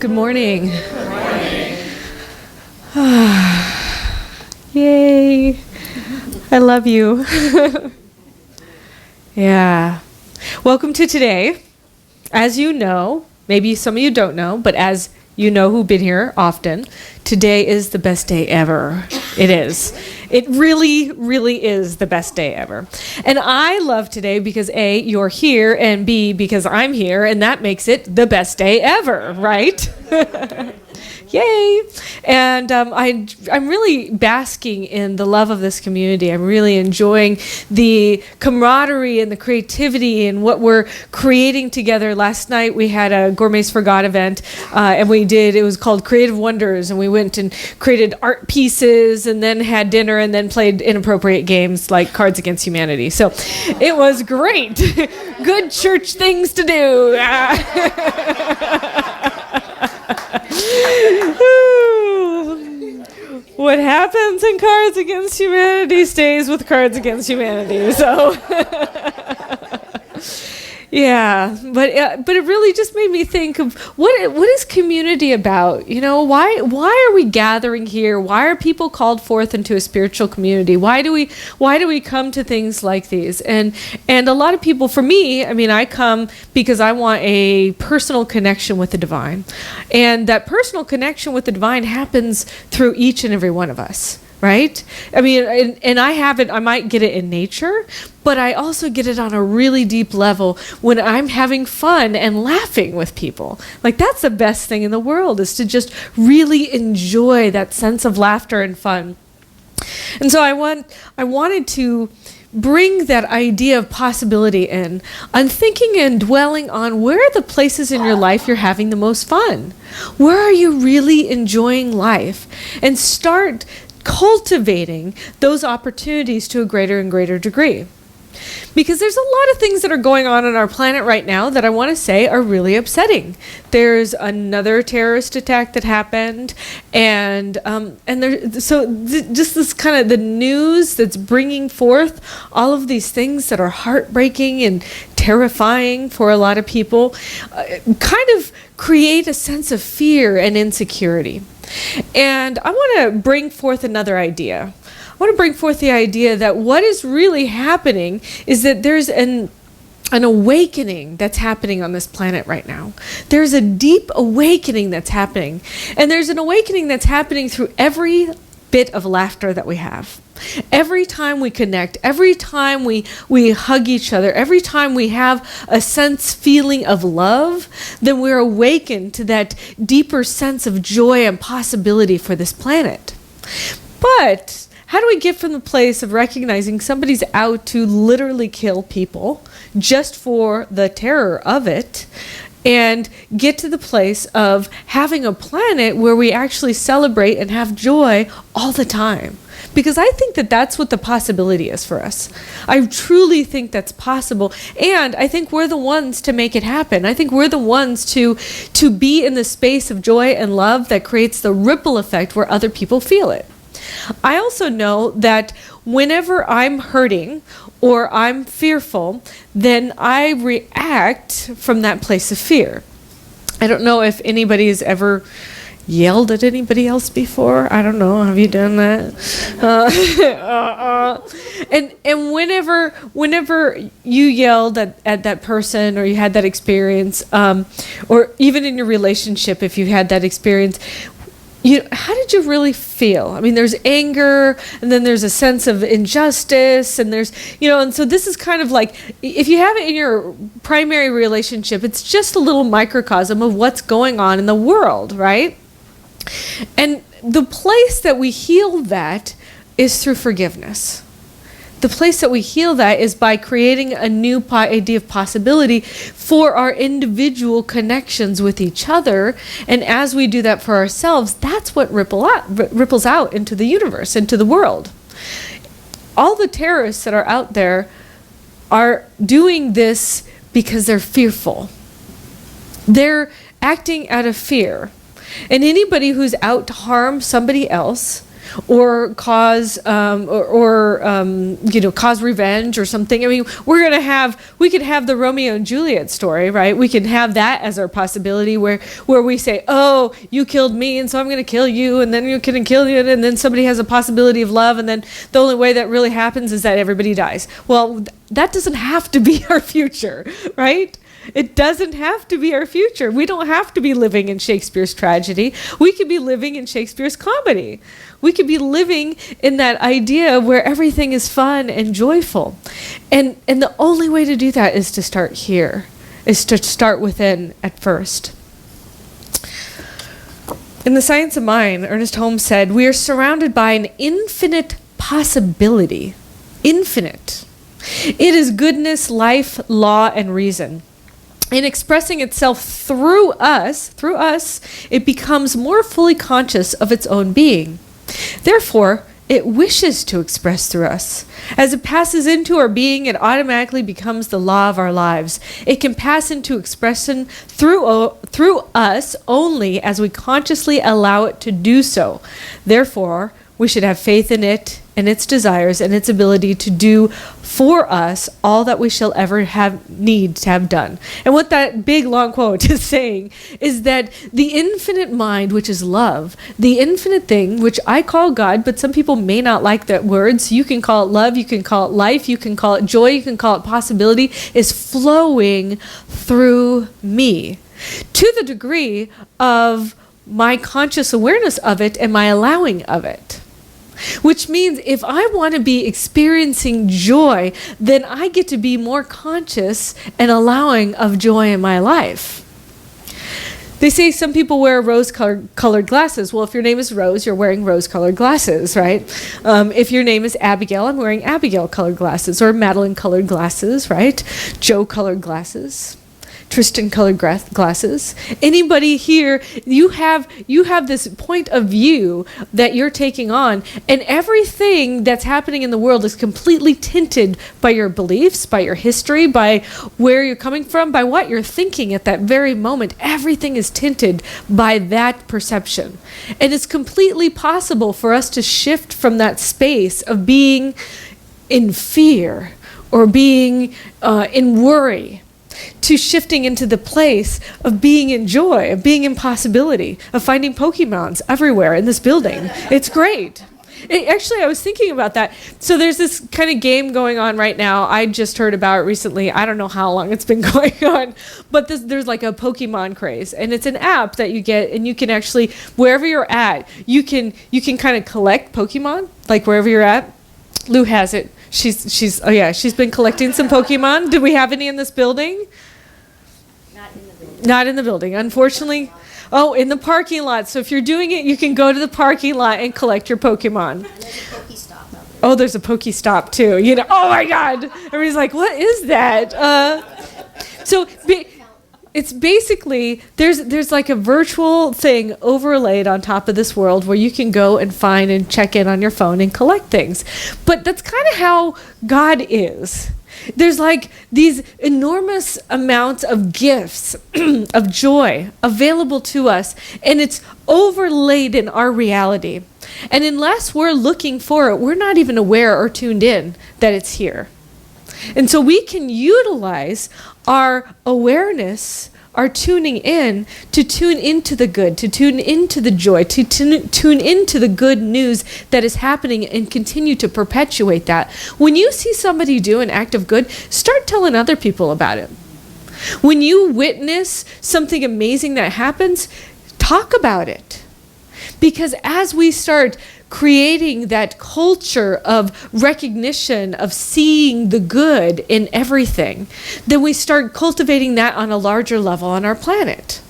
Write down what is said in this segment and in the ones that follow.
Good morning. Good morning. Yay. I love you. Yeah. Welcome to today. As you know, maybe some of you don't know, but as you know who've been here often, today is the best day ever. It is. It really, really is the best day ever. And I love today because A, you're here, and B, because I'm here, and that makes it the best day ever, right? Yay! And I'm really basking in the love of this community. I'm really enjoying the camaraderie and the creativity and what we're creating together. Last night we had a Gourmets for God event, and it was called Creative Wonders, and we went and created art pieces and then had dinner and then played inappropriate games like Cards Against Humanity. So it was great. Good church things to do. What happens in Cards Against Humanity stays with Cards Against Humanity. So, yeah, but it really just made me think of what is community about? You know, why are we gathering here? Why are people called forth into a spiritual community? Why do we come to things like these? And a lot of people, for me, I mean, I come because I want a personal connection with the divine, and that personal connection with the divine happens through each and every one of us. Right? I mean, and I have it, I might get it in nature, but I also get it on a really deep level when I'm having fun and laughing with people. Like, that's the best thing in the world, is to just really enjoy that sense of laughter and fun. And so I wanted to bring that idea of possibility in. I'm thinking and dwelling on where are the places in your life you're having the most fun? Where are you really enjoying life? And start cultivating those opportunities to a greater and greater degree. Because there's a lot of things that are going on our planet right now that I want to say are really upsetting. There's another terrorist attack that happened, and just this kind of the news that's bringing forth all of these things that are heartbreaking and terrifying for a lot of people, kind of create a sense of fear and insecurity. And I want to bring forth another idea. I want to bring forth the idea that what is really happening is that there's an awakening that's happening on this planet right now. There's a deep awakening that's happening. And there's an awakening that's happening through every bit of laughter that we have. Every time we connect, every time we hug each other, every time we have a feeling of love, then we're awakened to that deeper sense of joy and possibility for this planet. But how do we get from the place of recognizing somebody's out to literally kill people just for the terror of it, and get to the place of having a planet where we actually celebrate and have joy all the time? Because I think that that's what the possibility is for us. I truly think that's possible. And I think we're the ones to make it happen. I think we're the ones to be in the space of joy and love that creates the ripple effect where other people feel it. I also know that whenever I'm hurting or I'm fearful, then I react from that place of fear. I don't know if anybody has ever yelled at anybody else before. I don't know. Have you done that? And whenever you yelled at that person, or you had that experience, or even in your relationship, if you had that experience, how did you really feel? I mean, there's anger, and then there's a sense of injustice, and there's, and so this is kind of like, if you have it in your primary relationship, it's just a little microcosm of what's going on in the world, right? And the place that we heal that is through forgiveness. The place that we heal that is by creating a new idea of possibility for our individual connections with each other. And as we do that for ourselves, that's what ripples out into the universe, into the world. All the terrorists that are out there are doing this because they're fearful. They're acting out of fear. And anybody who's out to harm somebody else, or cause cause revenge or something. I mean, we could have the Romeo and Juliet story, right? We can have that as our possibility where we say, oh, you killed me, and so I'm going to kill you, and then you can kill you, and then somebody has a possibility of love, and then the only way that really happens is that everybody dies. Well, that doesn't have to be our future, right? It doesn't have to be our future. We don't have to be living in Shakespeare's tragedy. We could be living in Shakespeare's comedy. We could be living in that idea where everything is fun and joyful. And the only way to do that is to start here, is to start within at first. In The Science of Mind, Ernest Holmes said, we are surrounded by an infinite possibility. Infinite. It is goodness, life, law, and reason. In expressing itself through us, it becomes more fully conscious of its own being. Therefore, it wishes to express through us. As it passes into our being, it automatically becomes the law of our lives. It can pass into expression through us only as we consciously allow it to do so. Therefore, we should have faith in it and its desires and its ability to do for us all that we shall ever need to have done. And what that big long quote is saying is that the infinite mind, which is love, the infinite thing, which I call God, but some people may not like that words. You can call it love, you can call it life, you can call it joy, you can call it possibility, is flowing through me to the degree of my conscious awareness of it and my allowing of it. Which means if I want to be experiencing joy, then I get to be more conscious and allowing of joy in my life. They say some people wear rose-colored glasses. Well, if your name is Rose, you're wearing rose-colored glasses, right? If your name is Abigail, I'm wearing Abigail-colored glasses, or Madeline-colored glasses, right? Joe-colored glasses. Tristan-colored glasses. Anybody here, you have this point of view that you're taking on, and everything that's happening in the world is completely tinted by your beliefs, by your history, by where you're coming from, by what you're thinking at that very moment. Everything is tinted by that perception. And it's completely possible for us to shift from that space of being in fear or being in worry, to shifting into the place of being in joy, of being in possibility, of finding Pokemons everywhere in this building. It's great. Actually, I was thinking about that. So there's this kind of game going on right now. I just heard about it recently. I don't know how long it's been going on, but there's like a Pokemon craze, and it's an app that you get, and you can actually, wherever you're at, you can kind of collect Pokemon, like wherever you're at. Lou has it. She's been collecting some Pokemon. Do we have any in this building? Not in the building, unfortunately. Oh, in the parking lot. So if you're doing it, you can go to the parking lot and collect your Pokemon. And there's a Pokestop out there. Oh, there's a Pokestop too. You know, oh my God. Everybody's like, what is that? It's basically, there's like a virtual thing overlaid on top of this world where you can go and find and check in on your phone and collect things. But that's kind of how God is. There's like these enormous amounts of gifts of joy available to us, and it's overlaid in our reality. And unless we're looking for it, we're not even aware or tuned in that it's here. And so we can utilize our awareness, our tuning in, to tune into the good, to tune into the joy, to tune into the good news that is happening, and continue to perpetuate that. When you see somebody do an act of good, start telling other people about it. When you witness something amazing that happens, talk about it. Because as we start creating that culture of recognition, of seeing the good in everything, then we start cultivating that on a larger level on our planet.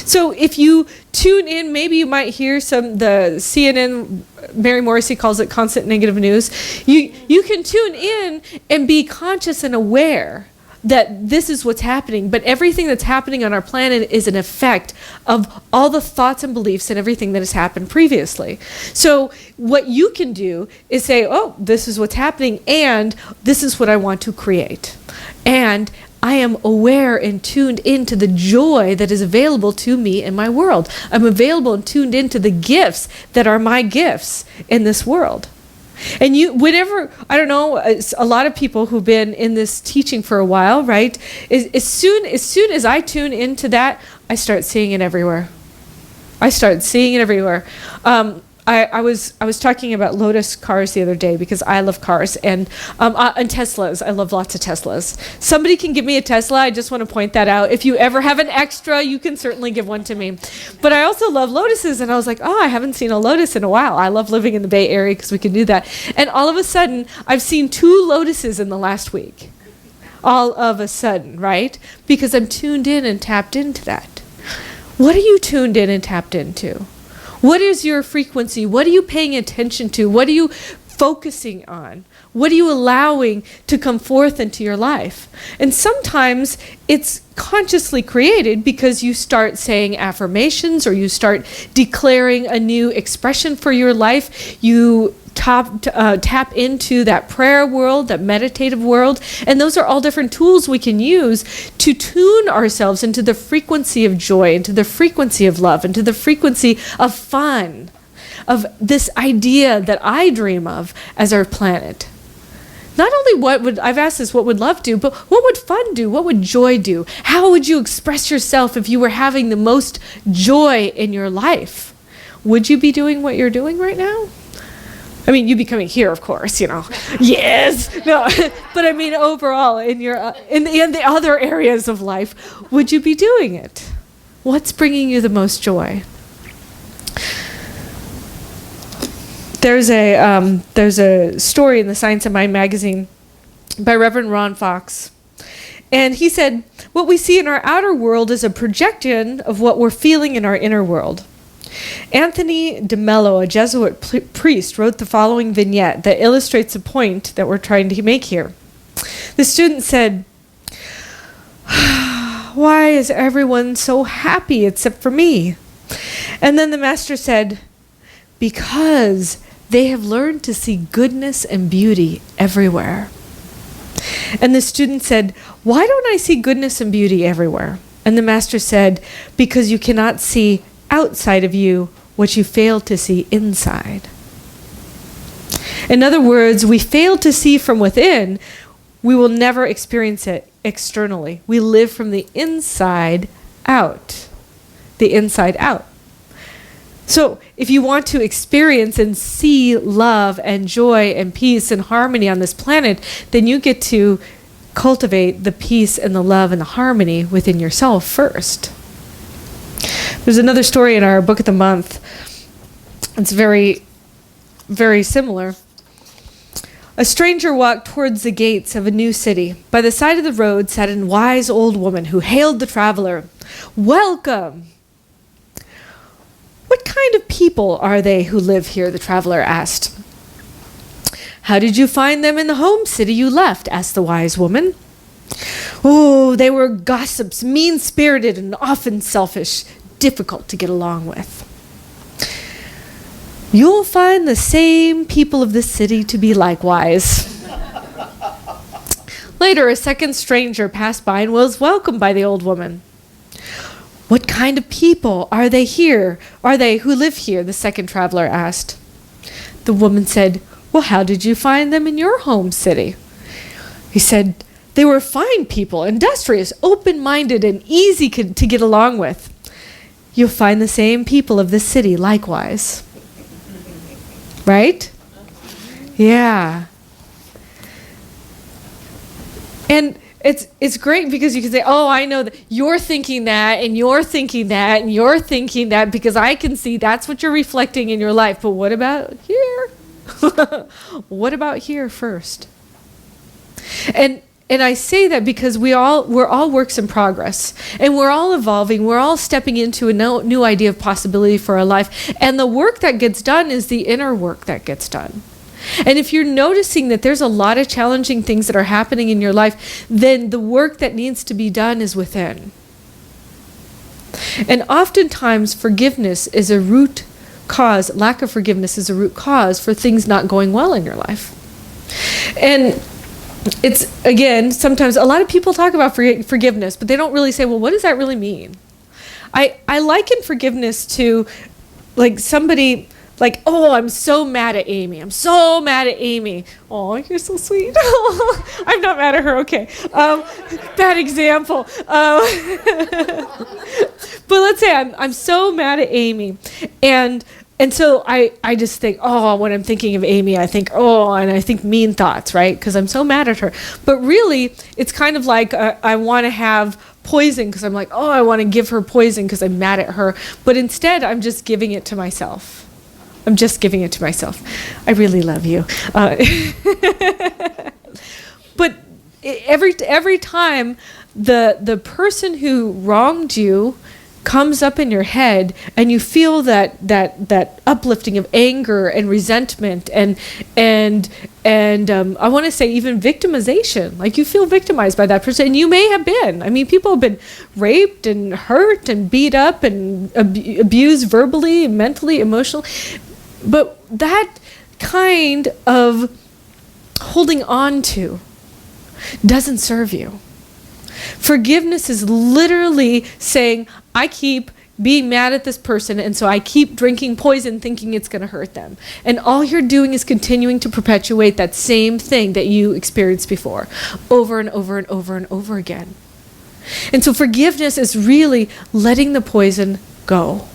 So if you tune in, maybe you might hear the CNN, Mary Morrissey calls it constant negative news. You can tune in and be conscious and aware that this is what's happening, but everything that's happening on our planet is an effect of all the thoughts and beliefs and everything that has happened previously. So what you can do is say, oh, this is what's happening, and this is what I want to create. And I am aware and tuned into the joy that is available to me in my world. I'm available and tuned into the gifts that are my gifts in this world. And I don't know, a lot of people who've been in this teaching for a while, right? As soon as I tune into that, I start seeing it everywhere. I was talking about Lotus cars the other day because I love cars and Teslas. I love lots of Teslas. Somebody can give me a Tesla. I just want to point that out. If you ever have an extra, you can certainly give one to me. But I also love Lotuses, and I was like, I haven't seen a Lotus in a while. I love living in the Bay Area because we can do that. And all of a sudden, I've seen 2 Lotuses in the last week. All of a sudden, right? Because I'm tuned in and tapped into that. What are you tuned in and tapped into? What is your frequency? What are you paying attention to? What are you focusing on? What are you allowing to come forth into your life? And sometimes it's consciously created because you start saying affirmations or you start declaring a new expression for your life. You tap into that prayer world, that meditative world, and those are all different tools we can use to tune ourselves into the frequency of joy, into the frequency of love, into the frequency of fun, of this idea that I dream of as our planet. Not only I've asked this, what would love do, but what would fun do? What would joy do? How would you express yourself if you were having the most joy in your life? Would you be doing what you're doing right now? I mean, you'd be coming here, of course, Yes. No, but I mean, overall, in your in the other areas of life, would you be doing it? What's bringing you the most joy? There's a story in the Science of Mind magazine by Reverend Ron Fox, and he said, "What we see in our outer world is a projection of what we're feeling in our inner world." Anthony de Mello, a Jesuit priest, wrote the following vignette that illustrates the point that we're trying to make here. The student said, "Why is everyone so happy except for me?" And then the master said, "Because they have learned to see goodness and beauty everywhere." And the student said, "Why don't I see goodness and beauty everywhere?" And the master said, "Because you cannot see outside of you what you fail to see inside." In other words, we fail to see from within, we will never experience it externally. We live from the inside out. The inside out. So if you want to experience and see love and joy and peace and harmony on this planet, then you get to cultivate the peace and the love and the harmony within yourself first. There's another story in our book of the month. It's very, very similar. A stranger walked towards the gates of a new city. By the side of the road sat a wise old woman who hailed the traveler. "Welcome." "What kind of people are they who live here?" the traveler asked. "How did you find them in the home city you left?" asked the wise woman. "Oh, they were gossips, mean-spirited and often selfish, difficult to get along with." "You'll find the same people of this city to be likewise." Later, a second stranger passed by and was welcomed by the old woman. "What kind of people are they who live here?" the second traveler asked. The woman said, "Well, how did you find them in your home city?" He said, "They were fine people, industrious, open-minded, and easy to get along with." "You'll find the same people of this city likewise." Right? Yeah. And it's great because you can say, "Oh, I know that you're thinking that, and you're thinking that, and you're thinking that," because I can see that's what you're reflecting in your life. But what about here? What about here first? And I say that because we're all works in progress, and we're all evolving. We're all stepping into a new idea of possibility for our life. And the work that gets done is the inner work that gets done. And if you're noticing that there's a lot of challenging things that are happening in your life, then the work that needs to be done is within. And oftentimes forgiveness is a root cause, lack of forgiveness is a root cause for things not going well in your life. And it's, again, sometimes a lot of people talk about forgiveness, but they don't really say, well, what does that really mean? I liken forgiveness to like somebody, like, oh, I'm so mad at Amy. I'm so mad at Amy. Oh, you're so sweet. I'm not mad at her. Okay. Bad example. But let's say I'm so mad at Amy, and so I just think, oh, when I'm thinking of Amy, I think, oh, and I think mean thoughts, right? Because I'm so mad at her. But really, it's kind of like I want to have poison because I'm like, oh, I want to give her poison because I'm mad at her. But instead, I'm just giving it to myself. I'm just giving it to myself. I really love you. But every time the person who wronged you comes up in your head, and you feel that uplifting of anger and resentment and I want to say even victimization, like you feel victimized by that person, and you may have been. I mean, people have been raped and hurt and beat up and abused verbally, mentally, emotionally, but that kind of holding on to doesn't serve you. Forgiveness is literally saying, I keep being mad at this person, and so I keep drinking poison thinking it's going to hurt them. And all you're doing is continuing to perpetuate that same thing that you experienced before, over and over and over and over again. And so forgiveness is really letting the poison go.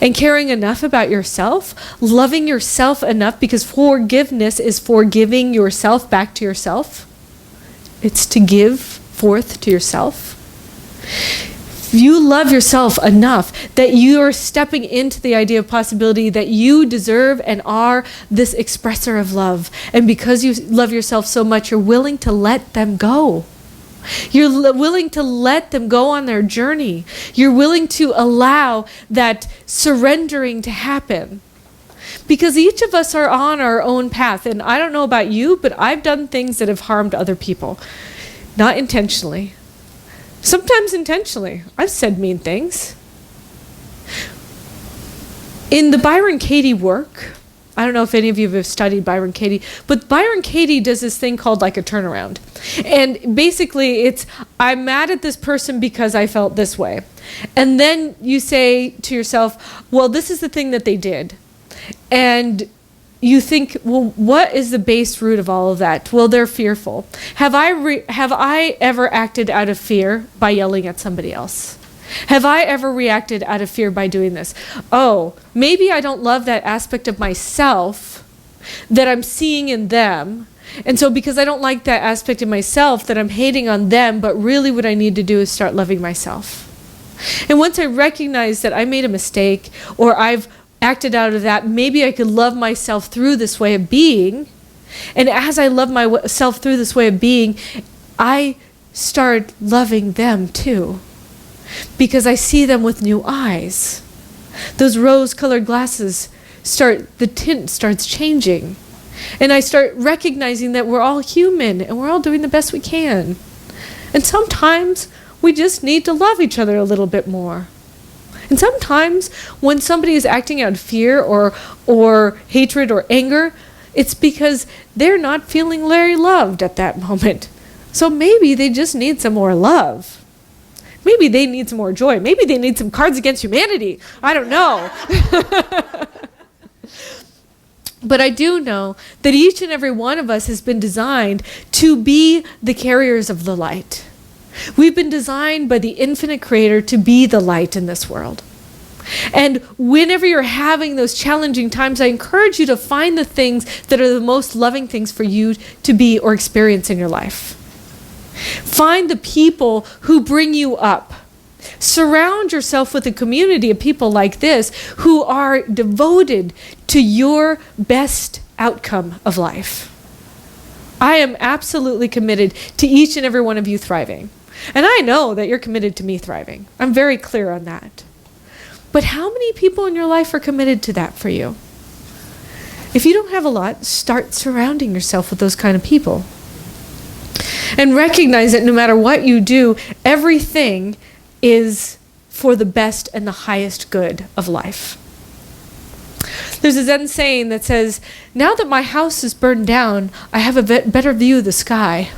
And caring enough about yourself, loving yourself enough, because forgiveness is forgiving yourself back to yourself. It's to give forth to yourself. You love yourself enough that you are stepping into the idea of possibility that you deserve and are this expresser of love. And because you love yourself so much, you're willing to let them go. You're willing to let them go on their journey. You're willing to allow that surrendering to happen. Because each of us are on our own path. And I don't know about you, but I've done things that have harmed other people. Not intentionally. Sometimes intentionally. I've said mean things. In the Byron Katie work, I don't know if any of you have studied Byron Katie, but Byron Katie does this thing called like a turnaround. And basically it's, I'm mad at this person because I felt this way. And then you say to yourself, well, this is the thing that they did. And you think, well, what is the base root of all of that? Well, they're fearful. Have I ever acted out of fear by yelling at somebody else? Have I ever reacted out of fear by doing this? Oh, maybe I don't love that aspect of myself that I'm seeing in them. And so because I don't like that aspect of myself, that I'm hating on them, but really what I need to do is start loving myself. And once I recognize that I made a mistake, or I've acted out of that, maybe I could love myself through this way of being. And as I love myself through this way of being, I start loving them too. Because I see them with new eyes. Those rose-colored glasses the tint starts changing. And I start recognizing that we're all human and we're all doing the best we can. And sometimes we just need to love each other a little bit more. And sometimes when somebody is acting out of fear or hatred or anger, it's because they're not feeling very loved at that moment. So maybe they just need some more love. Maybe they need some more joy. Maybe they need some Cards Against Humanity. I don't know. But I do know that each and every one of us has been designed to be the carriers of the light. We've been designed by the infinite creator to be the light in this world. And whenever you're having those challenging times, I encourage you to find the things that are the most loving things for you to be or experience in your life. Find the people who bring you up. Surround yourself with a community of people like this who are devoted to your best outcome of life. I am absolutely committed to each and every one of you thriving. And I know that you're committed to me thriving. I'm very clear on that. But how many people in your life are committed to that for you? If you don't have a lot, start surrounding yourself with those kind of people. And recognize that no matter what you do, everything is for the best and the highest good of life. There's a Zen saying that says, now that my house is burned down, I have a better view of the sky.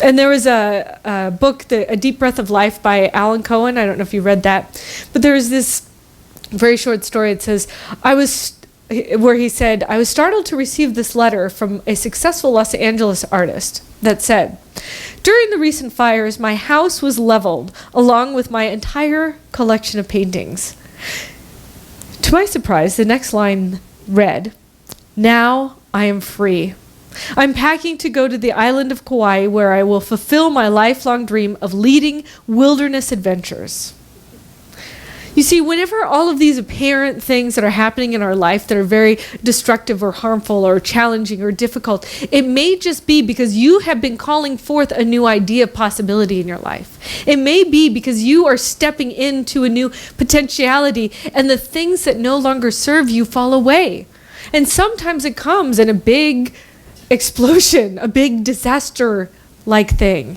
And there was a book, A Deep Breath of Life by Alan Cohen. I don't know if you read that. But there was this very short story. It says, where he said, I was startled to receive this letter from a successful Los Angeles artist that said, during the recent fires, my house was leveled along with my entire collection of paintings. To my surprise, the next line read, now I am free. I'm packing to go to the island of Kauai where I will fulfill my lifelong dream of leading wilderness adventures. You see, whenever all of these apparent things that are happening in our life that are very destructive or harmful or challenging or difficult, it may just be because you have been calling forth a new idea of possibility in your life. It may be because you are stepping into a new potentiality and the things that no longer serve you fall away. And sometimes it comes in a big explosion, a big disaster-like thing.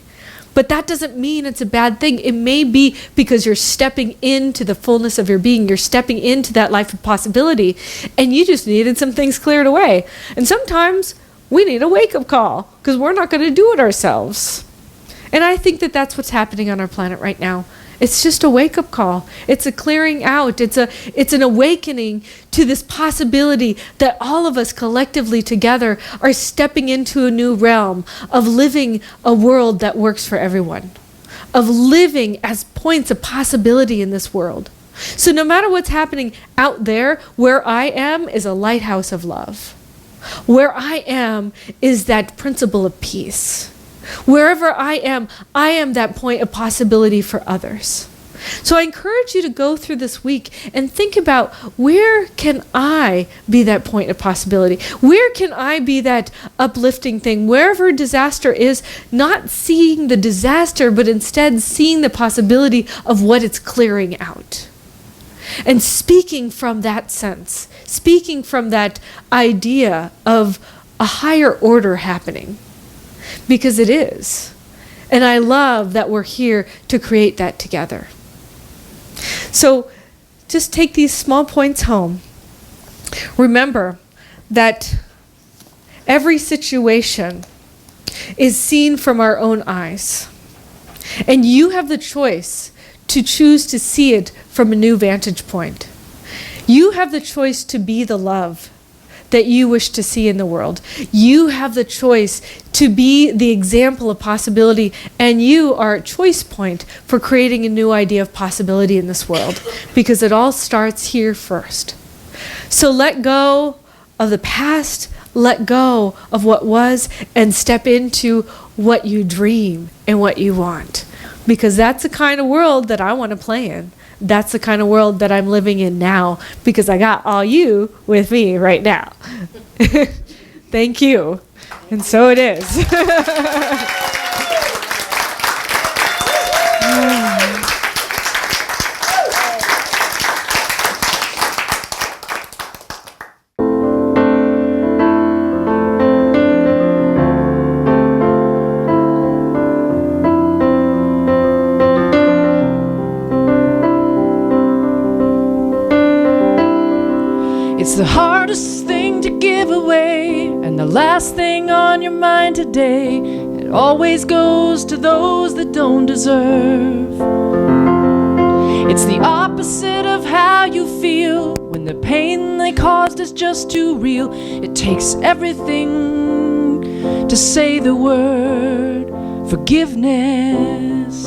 But that doesn't mean it's a bad thing. It may be because you're stepping into the fullness of your being. You're stepping into that life of possibility, and you just needed some things cleared away. And sometimes we need a wake-up call because we're not going to do it ourselves. And I think that that's what's happening on our planet right now. It's just a wake-up call. It's a clearing out. It's an awakening to this possibility that all of us collectively together are stepping into a new realm of living a world that works for everyone, of living as points of possibility in this world. So no matter what's happening out there, where I am is a lighthouse of love. Where I am is that principle of peace. Wherever I am that point of possibility for others. So I encourage you to go through this week and think about, where can I be that point of possibility? Where can I be that uplifting thing? Wherever disaster is, not seeing the disaster, but instead seeing the possibility of what it's clearing out. And speaking from that sense, speaking from that idea of a higher order happening. Because it is. And I love that we're here to create that together. So just take these small points home. Remember that every situation is seen from our own eyes. And you have the choice to choose to see it from a new vantage point. You have the choice to be the love that you wish to see in the world. You have the choice to be the example of possibility, and you are a choice point for creating a new idea of possibility in this world, because it all starts here first. So let go of the past, let go of what was, and step into what you dream and what you want, because that's the kind of world that I want to play in. That's the kind of world that I'm living in now, because I got all you with me right now. Thank you. And so it is. It's the hardest thing to give away, and the last thing on your mind today. It always goes to those that don't deserve. It's the opposite of how you feel when the pain they caused is just too real. It takes everything to say the word forgiveness.